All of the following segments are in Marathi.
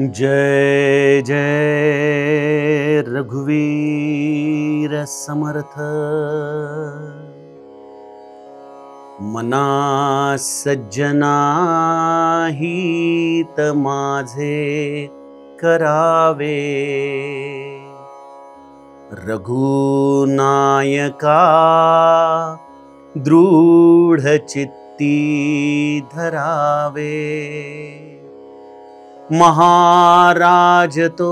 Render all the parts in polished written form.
जय जय रघुवीर समर्थ। मना सज्जना हित माझे करावे, रघुनायका दृढ चित्ती धरावे। महाराज तो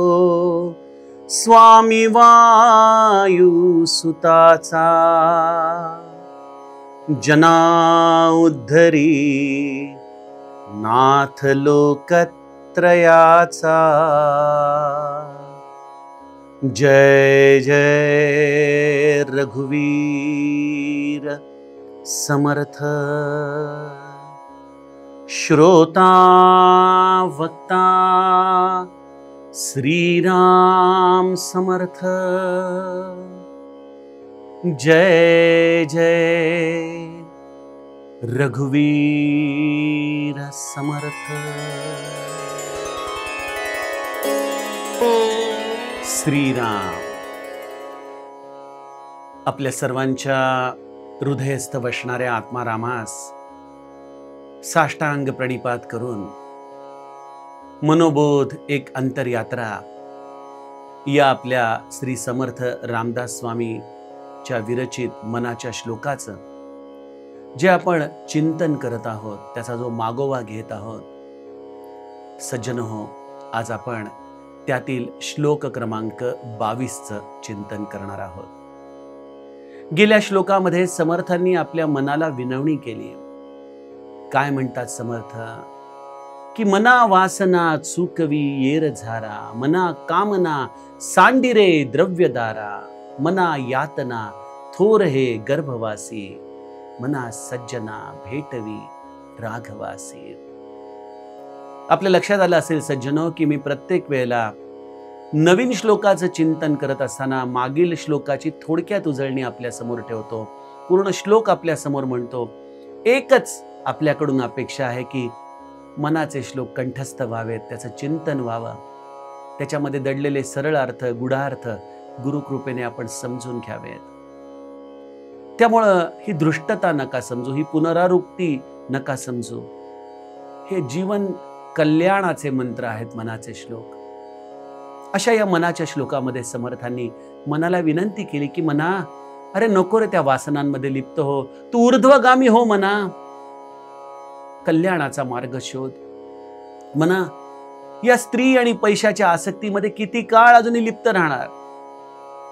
स्वामी वायू सुताचा, जना उद्धरी नाथ लोकत्रयाचा। जय जय रघुवीर समर्थ। श्रोता वक्ता श्रीराम समर्थ। जय जय रघुवीर समर्थ। श्रीराम आपल्या सर्वांच्या हृदयस्थ बसणाऱ्या आत्मारामास साष्टांग प्रणिपात करून मनोबोध एक अंतरयात्रा या आपल्या श्री समर्थ रामदास स्वामीच्या विरचित मनाच्या श्लोकाचं जे आपण चिंतन करत आहोत, त्याचा जो मागोवा घेत आहोत। सज्जन हो, आज आपण त्यातील श्लोक क्रमांक 22चं चिंतन करणार आहोत। गेल्या श्लोकामध्ये समर्थांनी आपल्या मनाला विनवणी केली। काय म्हणतात समर्थ की मना वासना चुकवी येर झारा, मना कामना सांडिरे द्रव्यदारा, मना यातना थोर हे गर्भवासी, मना सज्जना भेटवी राघवासी। आपल्या लक्षात आलं असेल सज्जनो की मी प्रत्येक वेळेला नवीन श्लोकाचं चिंतन करत असताना मागील श्लोकाची थोडक्यात उजळणी आपल्या समोर ठेवतो, पूर्ण श्लोक आपल्या समोर म्हणतो। एकच आपल्याकडून अपेक्षा आहे की मनाचे श्लोक कंठस्थ व्हावेत, त्याचं चिंतन व्हावं, त्याच्यामध्ये दडलेले सरळ अर्थ गुढार्थ गुरुकृपेने आपण समजून घ्यावेत। त्यामुळं ही दृष्टता नका समजू, ही पुनरावृत्ती नका समजू। हे जीवन कल्याणाचे मंत्र आहेत मनाचे श्लोक। अशा या मनाच्या श्लोकामध्ये समर्थांनी मनाला विनंती केली की मना, अरे नको रे त्या वासनांमध्ये लिप्त हो, तू ऊर्ध्वगामी हो मना, कल्याणाचा मार्ग शोध। मना, या स्त्री आणि पैशाच्या आसक्तीमध्ये किती काळ अजूनही लिप्त राहणार?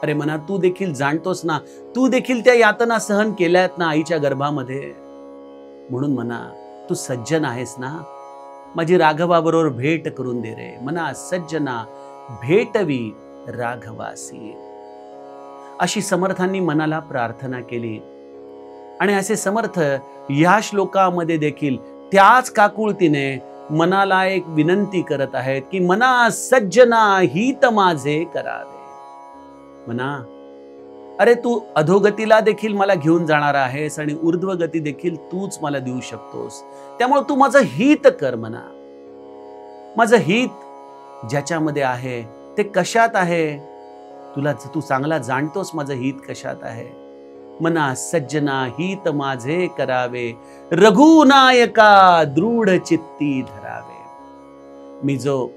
अरे मना, तू देखील जाणतोस ना, तू देखील त्या यातना सहन केल्यात ना आईच्या गर्भामध्ये। म्हणून मना, तू सज्जन आहेस ना, माझी राघवाबरोबर भेट करून दे रे। मना सज्जना भेटवी राघवासी, अशी समर्थांनी मनाला प्रार्थना केली। आणि असे समर्थ या श्लोकामध्ये देखील त्याच काकुळतीने मनाला एक विनंती करत आहेत की मना सज्जना हित माझे करावे। मना, अरे तू अधोगतीला देखील मला घेऊन जाणार आहेस आणि ऊर्ध्वगती देखील तूच मला देऊ शकतोस, त्यामुळे तू माझं हित कर मना। माझं हित ज्याच्यामध्ये आहे ते कशात आहे? तू चांगला जाणतोस माझं हित कशात आहे। मना सज्जना हित माझे करावे, रघुनायका दृढ चित्ती धरावे। मी जो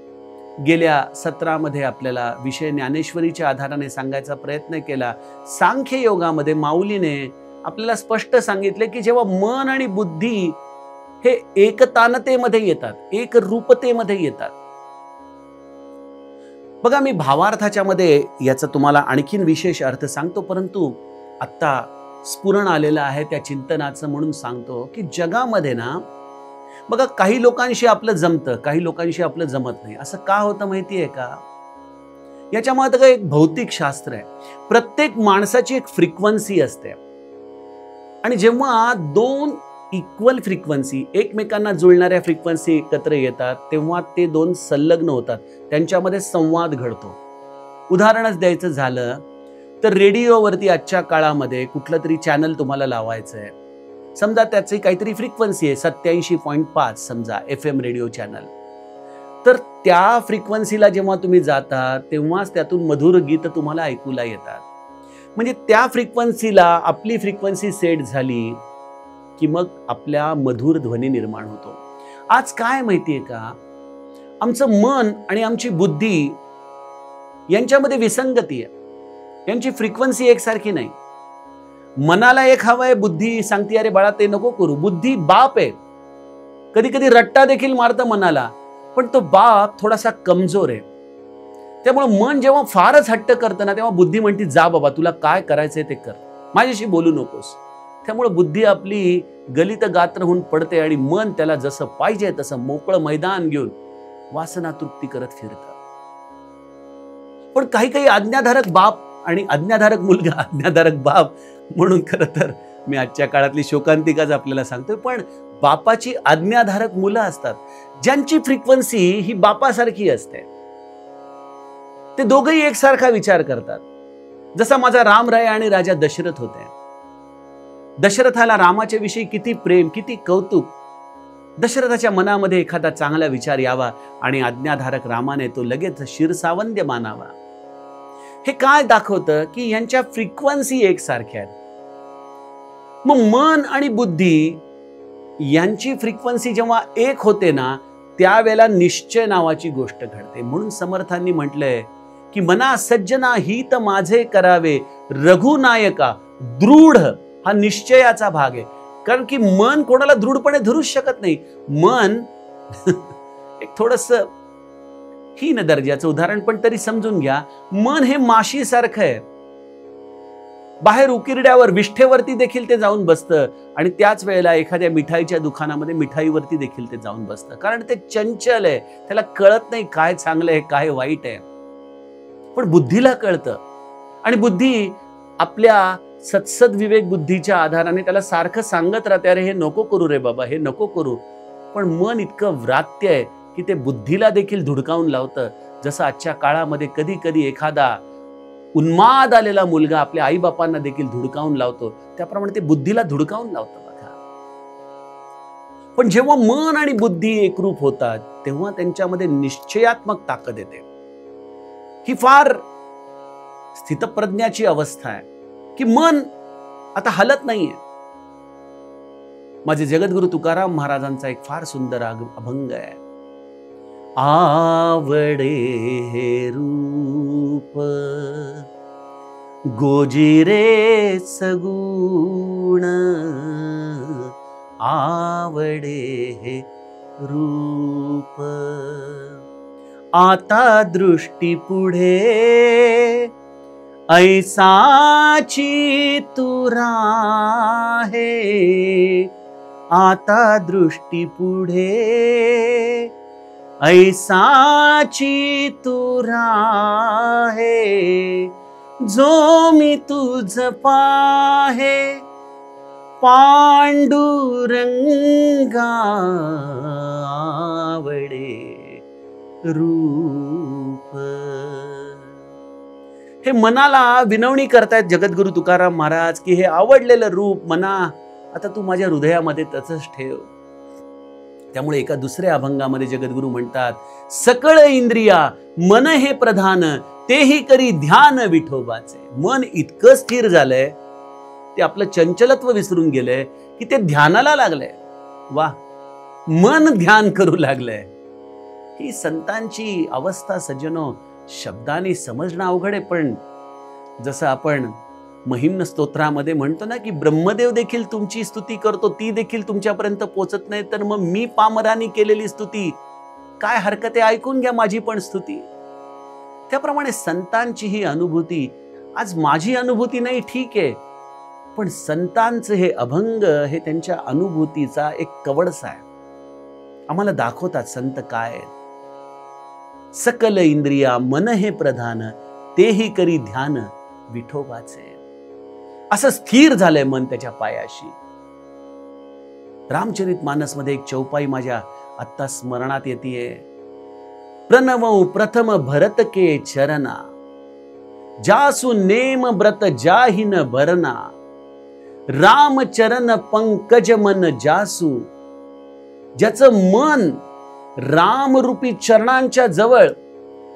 गेल्या सत्रामध्ये आपल्याला विषय ज्ञानेश्वरीच्या आधाराने सांगायचा प्रयत्न केला, सांख्य योगामध्ये माऊलीने आपल्याला स्पष्ट सांगितले की जेव्हा मन आणि बुद्धी हे एकतानतेमध्ये येतात, एक रूपतेमध्ये येतात। बघा, मी भावार्थाच्या मध्ये याचा तुम्हाला आणखीन विशेष अर्थ सांगतो, परंतु आता स्फुरण आलेलं आहे त्या चिंतनाचं म्हणून सांगतो की जगामध्ये ना बघा, काही लोकांशी आपलं जमतं, काही लोकांशी आपलं जमत नाही। असं का होतं माहितीये का? याच्यामध्ये तर एक भौतिक शास्त्र आहे। प्रत्येक माणसाची एक फ्रिक्वेन्सी असते आणि जेव्हा दोन इक्वल फ्रिक्वेन्सी एकमेकांना जुळणाऱ्या फ्रिक्वेन्सी एकत्र येतात तेव्हा ते दोन संलग्न होतात, त्यांच्यामध्ये संवाद घडतो। उदाहरणच द्यायचं झालं तर रेडिओवरती आजच्या काळामध्ये कुठलं तरी चॅनल तुम्हाला लावायचं आहे, समजा त्याची काहीतरी फ्रिक्वेन्सी आहे 87.5 समजा FM रेडिओ चॅनल, तर त्या फ्रिक्वेन्सीला जेव्हा तुम्ही जाता तेव्हाच त्यातून मधुर गीत तुम्हाला ऐकूला येतात. म्हणजे त्या फ्रिक्वेन्सीला आपली फ्रिक्वेन्सी सेट झाली की मग आपल्या मधुर ध्वनी निर्माण होतो. आज काय माहितीये का, आमचं मन आणि आमची बुद्धी यांच्यामध्ये विसंगती आहे. यांची फ्रिक्वेन्सी एकसारखी नाही. मनाला एक हवंय, बुद्धी सांगते अरे बाळा ते नको करू. बुद्धी बाप आहे, कधी कधी रट्टा देखील मारतं मनाला, पण तो बाप थोडासा कमजोर आहे. त्यामुळे मन जेव्हा फारच हट्ट करतं ना, तेव्हा बुद्धी म्हणते जा बाबा तुला काय करायचंय ते कर, माझ्याशी बोलू नकोस. त्यामुळे बुद्धी आपली गलित गात्र होऊन पडते आणि मन त्याला जसं पाहिजे तसं मोकळं मैदान घेऊन वासना तृप्ती करत फिरतं. पण काही काही आज्ञाधारक बाप आणि आज्ञाधारक मुलगा, आज्ञाधारक बाप म्हणून खरं तर मी आजच्या काळातली शोकांतिकाच आपल्याला सांगतोय. पण बापाची आज्ञाधारक मुलं असतात ज्यांची फ्रिक्वेन्सी ही बापासारखी असते. ते दोघंही एकसारखा विचार करतात. जसा माझा रामराय आणि राजा दशरथ होते. दशरथाला रामाच्या विषयी किती प्रेम, किती कौतुक. दशरथाच्या मनामध्ये एखादा चांगला विचार यावा आणि आज्ञाधारक रामाने तो लगेच शिरसावंद्य मानावा. हे काय दाखवतं की यांच्या फ्रिक्वेन्सी एकसारख्या आहेत. मग मन आणि बुद्धी यांची फ्रिक्वेन्सी जेव्हा एक होते ना, त्यावेळेला निश्चय नावाची गोष्ट घडते. म्हणून समर्थांनी म्हटलंय की मना सज्जना हित माझे करावे, रघुनायका दृढ हा निश्चयाचा भाग आहे. कारण की मन कोणाला दृढपणे धरूच शकत नाही. मन एक थोडस हीन दर्जाचं उदाहरण पण तरी समजून घ्या. मन हे माशी सारखं आहे. बाहेर उकिरड्यावर विष्ठेवरती देखील ते जाऊन बसतं आणि त्याच वेळेला एखाद्या मिठाईच्या दुकानामध्ये मिठाईवरती देखील ते जाऊन बसतं. कारण ते चंचल आहे, त्याला कळत नाही काय चांगलं आहे काय वाईट आहे. पण बुद्धीला कळतं आणि बुद्धी आपल्या सत्सद विवेक बुद्धीच्या आधाराने त्याला सारखं सांगत राहते अरे हे नको करू रे बाबा, हे नको करू. पण मन इतकं व्रात्य आहे की ते बुद्धीला देखील धुडकावून लावतं. जसं आजच्या काळामध्ये कधी कधी एखादा उन्माद आलेला मुलगा आपल्या आई बापांना देखील धुडकावून लावतो, त्याप्रमाणे ते बुद्धीला धुडकावून लावतं बघा. पण जेव्हा मन आणि बुद्धी एकरूप होतात तेव्हा त्यांच्यामध्ये निश्चयात्मक ताकद येते. ही फार स्थितप्रज्ञाची अवस्था आहे की मन आता हलत नाहीये. माझे जगद्गुरु तुकाराम महाराजांचा एक फार सुंदर अभंग आहे. आवडे हे रूप गोजिरे सगुण, आवडे हे रूप आता दृष्टी पुढे ऐसाची तू राहे, आता दृष्टी पुढे ऐसाची तू राहे, जो मी तुझ पाहे पांडुरंगा आवडे रूप. हे मनाला विनवणी करतायत जगद्गुरु तुकाराम महाराज की हे आवडलेलं रूप मना आता तू माझ्या हृदयामध्ये तसंच ठेव. त्यामुळे एका दुसऱ्या अभंगामध्ये जगद्गुरु म्हणतात सकळ इंद्रिया मन हे प्रधान, तेही करी ध्यान विठोबाचे. मन इतकं स्थिर झालंय, ते आपलं चंचलत्व विसरून गेलंय की ते ध्यानाला लागलंय. वा, मन ध्यान करू लागलंय. ही संतांची अवस्था सज्जनो शब्दांनी समजणं अवघड आहे. पण जसं आपण महिम्न स्तोत्रामध्ये म्हणतो ना की ब्रह्मदेव देखील तुमची स्तुती करतो, ती देखील तुमच्यापर्यंत पोचत नाही, तर मग मी पामरानी केलेली स्तुती काय हरकत आहे, ऐकून घ्या माझी पण स्तुती. त्याप्रमाणे संतांची ही अनुभूती आज माझी अनुभूती नाही, ठीक आहे, पण संतांचं हे अभंग हे त्यांच्या अनुभूतीचा एक कवडसा आहे. आम्हाला दाखवतात संत काय आहेत. सकल इंद्रिया मन हे प्रधान, तेही करी ध्यान विठोबाचे. असं स्थिर झालंय मन त्याच्या पायाशी. रामचरितमानस मध्ये एक चौपाई माझ्या आत्ता स्मरणात येते. प्रणवौ प्रथम भरत के चरणा, जासु नेम व्रत जाहिन भरना, रामचरण पंकज मन जासू. ज्याचं मन रामरूपी चरणांच्या जवळ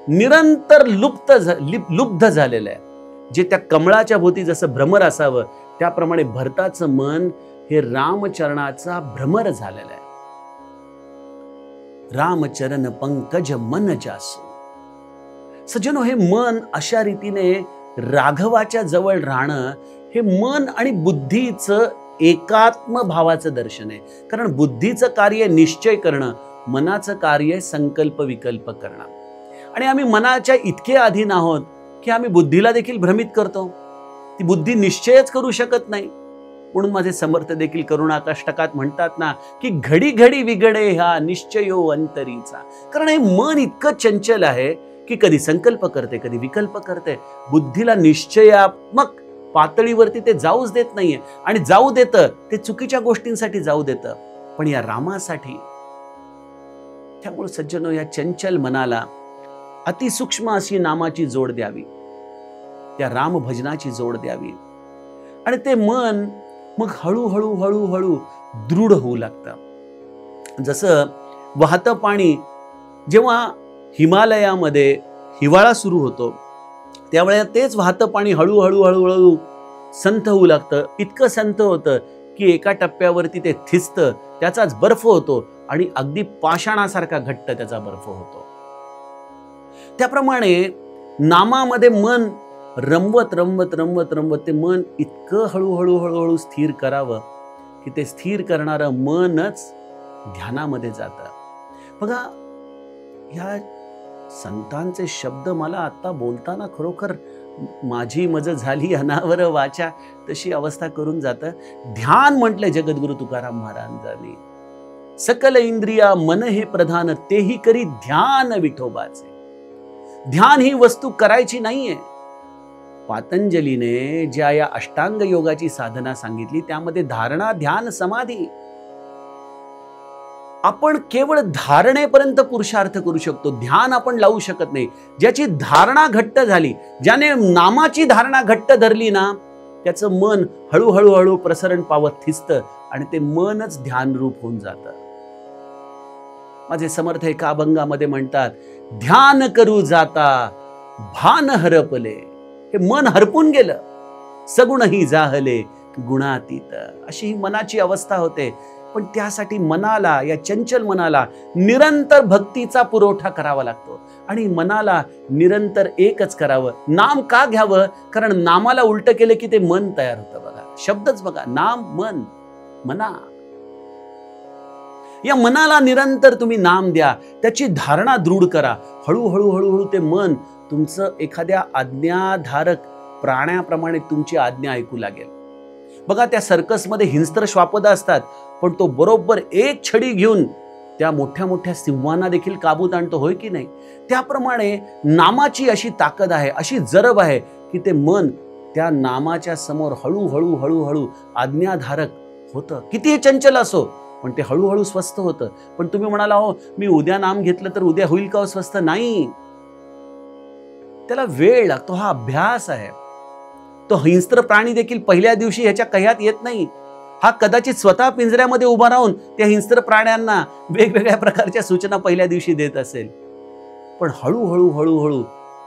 निरंतर लुब्ध झालेलं आहे. जे त्या कमळाच्या भोवती जसं भ्रमर असावं त्याप्रमाणे भरताचं मन हे रामचरणाचा भ्रमर झालेलं आहे. रामचरण पंकज मन जासो. सज्जनो, हे मन अशा रीतीने राघवाच्या जवळ राहणं हे मन आणि बुद्धीचं एकात्म भावाचं दर्शन आहे. कारण बुद्धीचं कार्य निश्चय करणं, मनाचं कार्य संकल्प विकल्प करणं. आणि आम्ही मनाच्या इतके अधीन आहोत की आम्ही बुद्धीला देखील भ्रमित करतो. ती बुद्धी निश्चयच करू शकत नाही. म्हणून माझे समर्थ देखील करुणाष्टकात म्हणतात ना की घडी घडी विगडे हा निश्चयो अंतरीचा. कारण हे मन इतकं चंचल आहे की कधी संकल्प करते, कधी विकल्प करते. बुद्धीला निश्चयात्मक पातळीवरती ते जाऊच देत नाहीये. आणि जाऊ देतं ते चुकीच्या गोष्टींसाठी जाऊ देतं, पण या रामासाठी. त्यामुळे सज्जनो, या चंचल मनाला अतिसूक्ष्म अशी नामाची जोड द्यावी, त्या राम भजनाची जोड द्यावी. आणि ते मन मग हळूहळू हळूहळू दृढ होऊ लागतं. जसं वाहतं पाणी जेव्हा हिमालयामध्ये हिवाळा सुरू होतो त्यावेळेला तेच वाहतं पाणी हळूहळू हळूहळू संथ होऊ लागतं. इतकं संथ होतं की एका टप्प्यावरती ते थिजतं, त्याचाच बर्फ होतो आणि अगदी पाषाणासारखा घट्ट त्याचा बर्फ होतो. त्याप्रमाणे नामामध्ये मन रमवत रमवत रमवत रमवत ते मन इतकं हळूहळू हळूहळू स्थिर करावं की ते स्थिर करणारं मनच ध्यानामध्ये जातं. बघा, ह्या संतांचे शब्द मला आता बोलताना खरोखर माझी मज झाली अनावर वाचा तशी अवस्था करून जातं. ध्यान म्हटलंय जगद्गुरु तुकाराम महाराजांनी. सकल इंद्रिया मन हे प्रधान, तेही करी ध्यान विठोबाचे. ध्यान ही वस्तू करायची नाहीये. पातंजलीने ज्या या अष्टांग योगाची साधना सांगितली त्यामध्ये धारणा, ध्यान, समाधी. आपण केवळ धारणेपर्यंत पुरुषार्थ करू शकतो, ध्यान आपण लावू शकत नाही. ज्याची धारणा घट्ट झाली, ज्याने नामाची धारणा घट्ट धरली ना, त्याचं मन हळूहळू हळू प्रसरण पावत थिजतं आणि ते मनच ध्यानरूप होऊन जातं. माझे समर्थ एका अभंगामध्ये म्हणतात, ध्यान करू जाता भान हरपले. हे मन हरपून गेलं, सगुणही जाहले गुणातीत. अशी ही मनाची अवस्था होते. पण त्यासाठी मनाला, या चंचल मनाला निरंतर भक्तीचा पुरवठा करावा लागतो. आणि मनाला निरंतर एकच करावं. नाम का घ्यावं? कारण नामाला उलट केलं की ते मन तयार होतं. बघा, शब्दच बघा, नाम, मन, मना. या मनाला निरंतर तुम्ही नाम द्या, त्याची धारणा दृढ करा. हळूहळू हळूहळू ते मन तुमचं एखाद्या आज्ञाधारक प्राण्याप्रमाणे तुमची आज्ञा ऐकू लागेल. बघा, त्या सर्कसमध्ये हिंस्त्र श्वापद असतात, पण तो बरोबर एक छडी घेऊन त्या मोठ्या मोठ्या सिंहांना देखील काबूत आणतो, होय की नाही? त्याप्रमाणे नामाची अशी ताकद आहे, अशी जरब आहे की ते मन त्या नामाच्या समोर हळूहळू हळूहळू आज्ञाधारक होतं. कितीही चंचल असो पण ते हळूहळू स्वस्थ होतं. पण तुम्ही म्हणाला, हो मी उद्या नाम घेतलं तर उद्या होईल का स्वस्थ? नाही, त्याला वेळ लागतो. हा अभ्यास आहे. तो हिंस्त्र प्राणी देखील पहिल्या दिवशी ह्याच्या कह्यात येत नाही. हा कदाचित स्वतः पिंजऱ्यामध्ये उभा राहून त्या हिंस्त्र प्राण्यांना वेगवेगळ्या प्रकारच्या सूचना पहिल्या दिवशी देत असेल. पण हळूहळू हळूहळू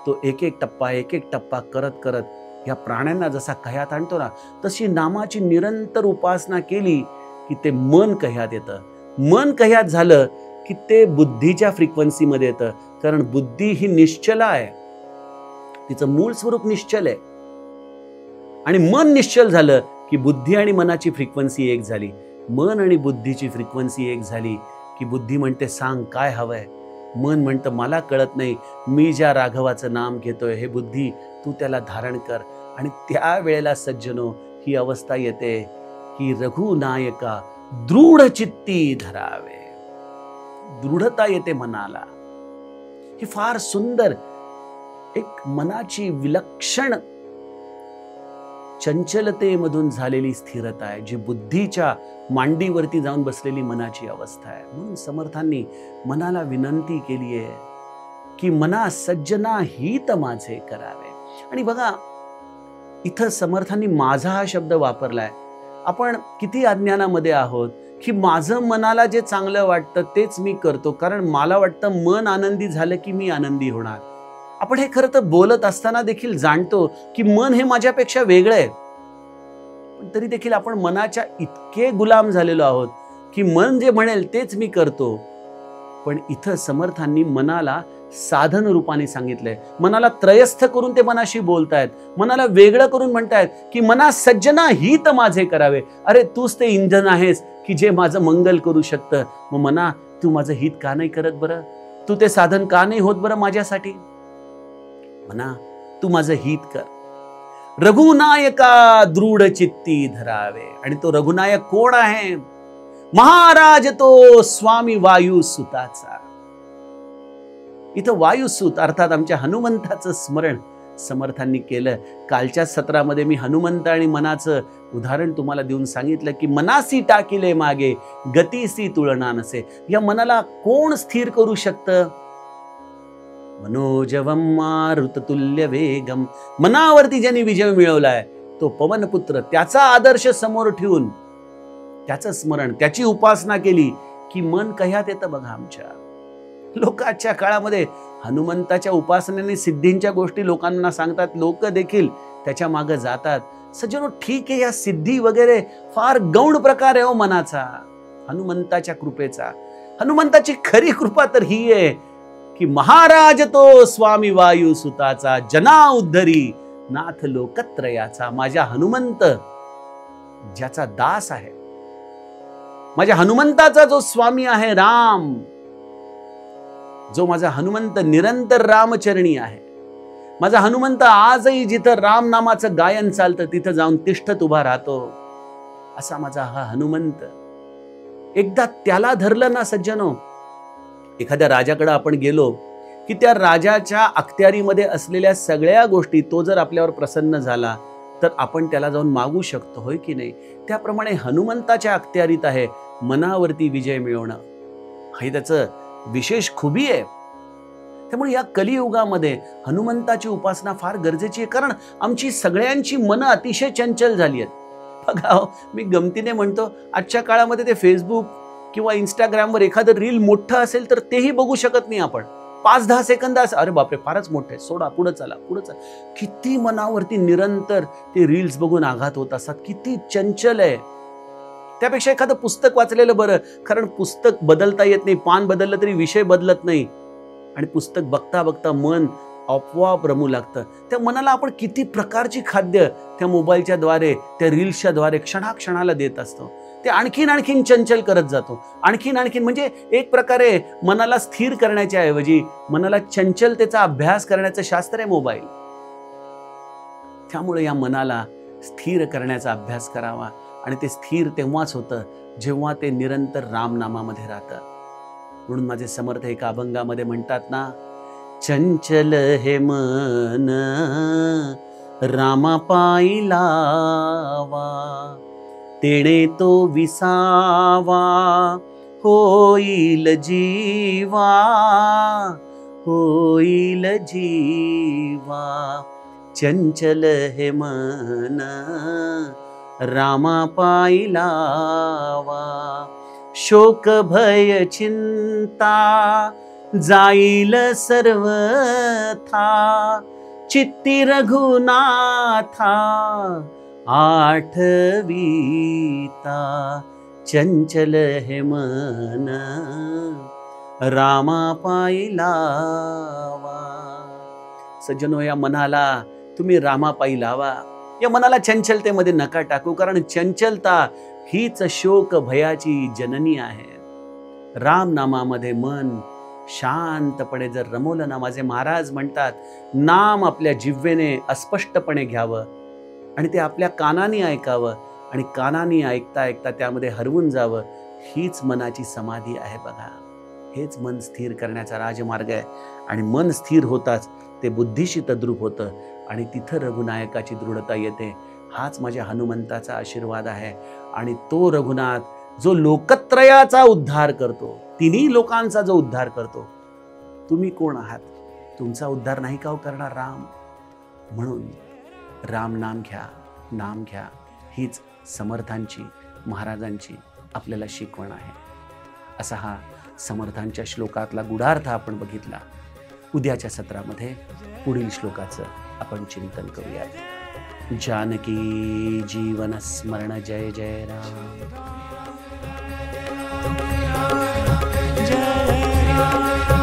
तो एक एक टप्पा करत करत या प्राण्यांना जसा कह्यात आणतो ना, तशी नामाची निरंतर उपासना केली की ते मन कह्यात येतं. मन कह्यात झालं की ते बुद्धीच्या फ्रिक्वेन्सीमध्ये येतं. कारण बुद्धी ही निश्चला आहे, तिचं मूळ स्वरूप निश्चल आहे. आणि मन निश्चल झालं की बुद्धी आणि मनाची फ्रिक्वेन्सी एक झाली. मन आणि बुद्धीची फ्रिक्वेन्सी एक झाली की बुद्धी म्हणते सांग काय हवंय. मन म्हणतं मला कळत नाही, मी ज्या राघवाचं नाम घेतोय हे बुद्धी तू त्याला धारण कर. आणि त्यावेळेला सज्जनो ही अवस्था येते की रघुनायका दृढ चित्ती धरावे. दृढता येते मनाला. ही फार सुंदर एक मनाची विलक्षण चंचलतेमधून झालेली स्थिरता आहे, जी बुद्धीच्या मांडीवरती जाऊन बसलेली मनाची अवस्था आहे. म्हणून समर्थांनी मनाला विनंती केली आहे की मना सज्जना हित माझे करावे. आणि बघा, इथं समर्थांनी माझा हा शब्द वापरलाय. आपण किती अज्ञानामध्ये आहोत की माझं मनाला जे चांगलं वाटतं तेच मी करतो, कारण मला वाटतं मन आनंदी झालं की मी आनंदी होणार. आपण हे खरं तर बोलत असताना देखील जाणतो की मन हे माझ्यापेक्षा वेगळं आहे, पण तरी देखील आपण मनाच्या इतके गुलाम झालेलो आहोत की मन जे म्हणेल तेच मी करतो. पण इथं समर्थांनी मनाला साधन रूपाने सांगितलंय. मनाला त्रयस्थ करून ते मनाशी बोलतायत, मनाला वेगळं करून म्हणतायत की मना सज्जना हित माझे करावे. अरे तूच ते इंधन आहेस की जे माझं मंगल करू शकतं. मग मना, तू माझं हित का नाही करत बरं? तू ते साधन का नाही होत बरं माझ्यासाठी? मना, तू माझं हित कर. रघुनायका दृढ चित्ती धरावे. आणि तो रघुनायक कोण आहे? महाराज तो स्वामी वायुसुताचा. इथं वायुसूत अर्थात आमच्या हनुमंताचं स्मरण समर्थांनी केलं. कालच्या सत्रामध्ये मी हनुमंत आणि मनाचं उदाहरण तुम्हाला देऊन सांगितलं की मनासी टाकिले मागे गतीसी तुलना नसे. या मनाला कोण स्थिर करू शकतं? मनोजवम मारुततुल्य वेगम. मनावरती ज्यांनी विजय मिळवलाय तो पवनपुत्र. त्याचा आदर्श समोर ठेवून त्याचं स्मरण, त्याची उपासना केली की मन कह्यात येतं बघा. आमच्या लोक आजच्या काळामध्ये हनुमंताच्या उपासनेने सिद्धींच्या गोष्टी लोकांना सांगतात, लोक देखील त्याच्या मागे जातात. सज्जनो, ठीक आहे, या सिद्धी वगैरे फार गौण प्रकार आहे हो मनाचा, हनुमंताच्या कृपेचा. हनुमंताची खरी कृपा तर ही आहे की महाराज तो स्वामी वायुसुताचा, जना उद्धरी नाथ लोकत्रयाचा. माझ्या हनुमंत ज्याचा दास आहे, माझ्या हनुमंताचा जो स्वामी आहे राम, जो माझा हनुमंत निरंतर रामचरणी आहे, माझा हनुमंत आजही जिथं राम नामाचं गायन चालतं तिथं जाऊन तिष्ठत उभा राहतो, असा माझा हा हनुमंत. एकदा त्याला धरलं ना सज्जनो, एखाद्या राजाकडे आपण गेलो की त्या राजाच्या अखत्यारीमध्ये असलेल्या सगळ्या गोष्टी तो जर आपल्यावर प्रसन्न झाला तर आपण त्याला जाऊन मागू शकतो, होय की नाही? त्याप्रमाणे हनुमंताच्या अखत्यारीत आहे मनावरती विजय मिळवणं. हे त्याचं विशेष खूबी आहे. त्यामुळे या कलियुगामध्ये हनुमंताची उपासना फार गरजेची आहे, कारण आमची सगळ्यांची मनं अतिशय चंचल झाली आहेत. बघा, मी गमतीने म्हणतो, आजच्या काळामध्ये ते फेसबुक किंवा इंस्टाग्रामवर एखादं रील मोठं असेल तर तेही बघू शकत नाही आपण. 5-10 सेकंद असं, अरे बापरे फारच मोठे, सोडा, पुढे चला, पुढे चला. किती मनावरती निरंतर ते रील्स बघून आघात होत असतात, किती चंचल आहे. त्यापेक्षा एखादं पुस्तक वाचलेलं बरं, कारण पुस्तक बदलता येत नाही, पान बदललं तरी विषय बदलत नाही, आणि पुस्तक बघता बघता मन आपोआप रमू लागतं. त्या मनाला आपण किती प्रकारची खाद्य त्या मोबाईलच्या द्वारे, त्या रील्सच्या द्वारे क्षणाक्षणाला देत असतो. ते आणखीन चंचल करत जातो, आणखीन म्हणजे एक प्रकारे मनाला स्थिर करण्याच्या ऐवजी मनाला चंचलतेचा अभ्यास करण्याचं शास्त्र आहे मोबाईल. त्यामुळे या मनाला स्थिर करण्याचा अभ्यास करावा, आणि ते स्थिर तेव्हाच होतं जेव्हा ते निरंतर रामनामामध्ये राहतं. म्हणून माझे समर्थ एका अभंगामध्ये म्हणतात ना, चंचल हे मन रामा पायी लावा, तेणे तो विसावा होईल जीवा, होईल जीवा. चंचल हे मन रामा पायी लावा, शोक भय चिंता जाईल सर्वथा, चित्ती रघुनाथा आठवीता. चंचल हे मन रामा पायी लावा. सज्जनो, या मनाला तुम्ही रामापायी लावा. या मनाला चंचलतेमध्ये नका टाकू, कारण चंचलता हीच शोक भयाची जननी आहे. राम नामामध्ये मन शांतपणे जर रमवलं ना, माझे महाराज म्हणतात, नाम आपल्या जिव्हेने अस्पष्टपणे घ्यावं आणि ते आपल्या कानाने ऐकावं, आणि कानाने ऐकता ऐकता त्यामध्ये हरवून जावं. हीच मनाची समाधी आहे बघा. हेच मन स्थिर करण्याचा राजमार्ग आहे. आणि मन स्थिर होताच ते बुद्धीशी तद्रूप होतं, आणि तिथं रघुनायकाची दृढता येते. हाच माझ्या हनुमंताचा आशीर्वाद आहे. आणि तो रघुनाथ जो लोकत्रयाचा उद्धार करतो, तिन्ही लोकांचा जो उद्धार करतो, तुम्ही कोण आहात? तुमचा उद्धार नाही का करणार राम? म्हणून राम नाम घ्या, नाम घ्या. हीच समर्थांची, महाराजांची आपल्याला शिकवण आहे. असा हा समर्थांच्या श्लोकातला गुढार्थ आपण बघितला. उद्याच्या सत्रामध्ये पुढील श्लोकाचं आपण चिंतन करूयात. जानकी जीवन स्मरण जय जय राम. जय राम.